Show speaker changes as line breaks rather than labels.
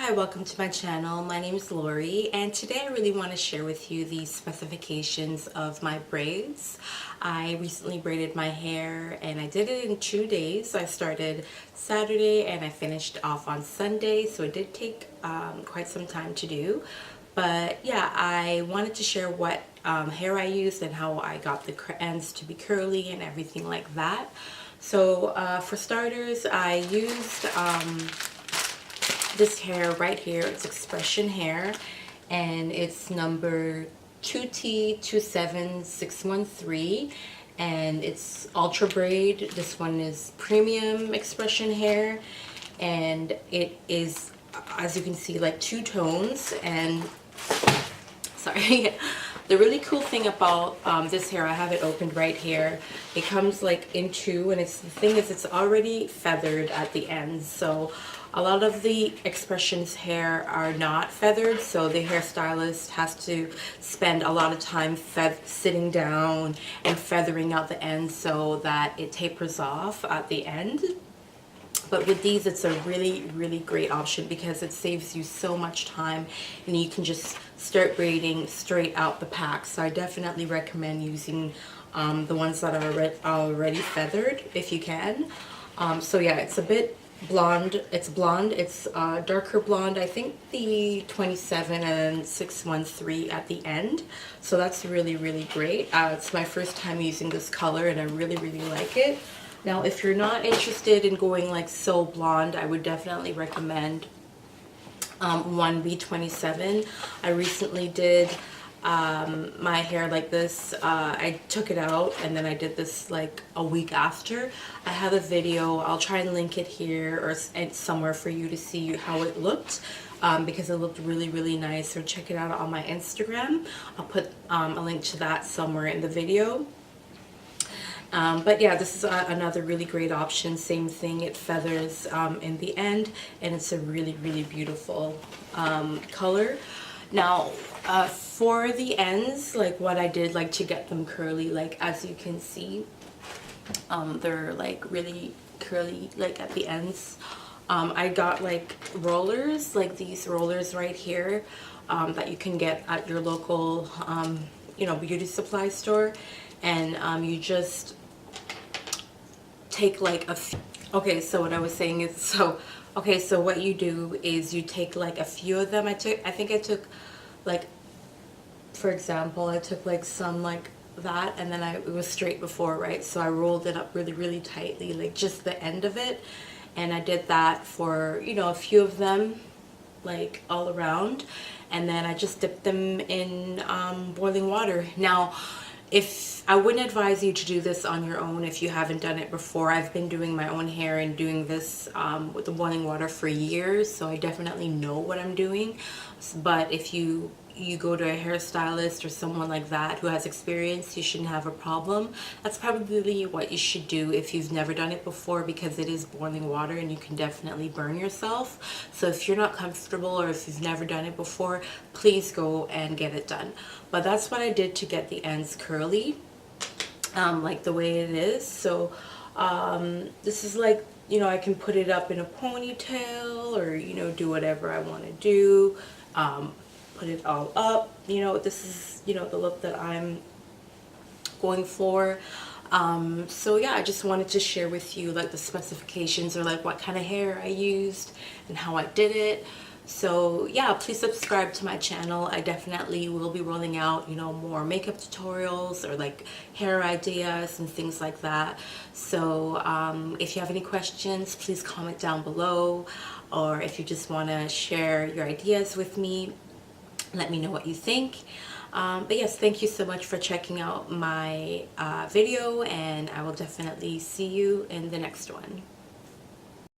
Hi, welcome to my channel. My name is Lori, and today I really want to share with you the specifications of my braids. I recently braided my hair and I did it in 2 days. I started Saturday and I finished off on Sunday, so it did take quite some time to do. But yeah, I wanted to share what hair I used and how I got the ends to be curly and everything like that. So for starters, I used this hair right here. It's expression hair and it's number 2T27613 and it's ultra braid. This one is premium expression hair and it is, as you can see, like 2 tones. And sorry, the really cool thing about this hair, I have it opened right here, it comes like in 2, and the thing is it's already feathered at the ends. So a lot of the expressions hair are not feathered, so the hairstylist has to spend a lot of time sitting down and feathering out the ends so that it tapers off at the end. But with these, it's a really great option because it saves you so much time and you can just start braiding straight out the pack. So I definitely recommend using the ones that are already feathered if you can. So yeah, it's a bit blonde. It's blonde. It's darker blonde. I think the 27 and 613 at the end. So that's really great. It's my first time using this color and I really like it. Now, if you're not interested in going like so blonde, I would definitely recommend 1B27. I recently did my hair like this. I took it out and then I did this like a week after. I have a video. I'll try and link it here or somewhere for you to see how it looked. Because it looked really nice. So check it out on my Instagram. I'll put a link to that somewhere in the video. But yeah, this is another really great option. Same thing, it feathers in the end, and it's a really beautiful color. Now, for the ends, like what I did like to get them curly, like as you can see, they're like really curly like at the ends. I got like rollers, like these rollers right here, that you can get at your local you know, beauty supply store. And you just take like a few. Okay, so what I was saying is, so what you do is you take like a few of them. I think I took like, for example, I took like some like that, and then it was straight before, right? So I rolled it up really tightly, like just the end of it, and I did that for, you know, a few of them, like all around, and then I just dipped them in boiling water. Now, if I wouldn't advise you to do this on your own if you haven't done it before. I've been doing my own hair and doing this with the boiling water for years, so I definitely know what I'm doing. But if you go to a hairstylist or someone like that who has experience, you shouldn't have a problem. That's probably what you should do if you've never done it before, because it is boiling water and you can definitely burn yourself. So if you're not comfortable or if you've never done it before, please go and get it done. But that's what I did to get the ends curly, like the way it is. So this is like, you know, I can put it up in a ponytail or, you know, do whatever I want to do. Put it all up, you know, this is, you know, the look that I'm going for. So yeah, I just wanted to share with you like the specifications or like what kind of hair I used and how I did it. So yeah, please subscribe to my channel. I definitely will be rolling out, you know, more makeup tutorials or like hair ideas and things like that. So if you have any questions, please comment down below, or if you just want to share your ideas with me, let me know what you think. But yes, thank you so much for checking out my video, and I will definitely see you in the next one.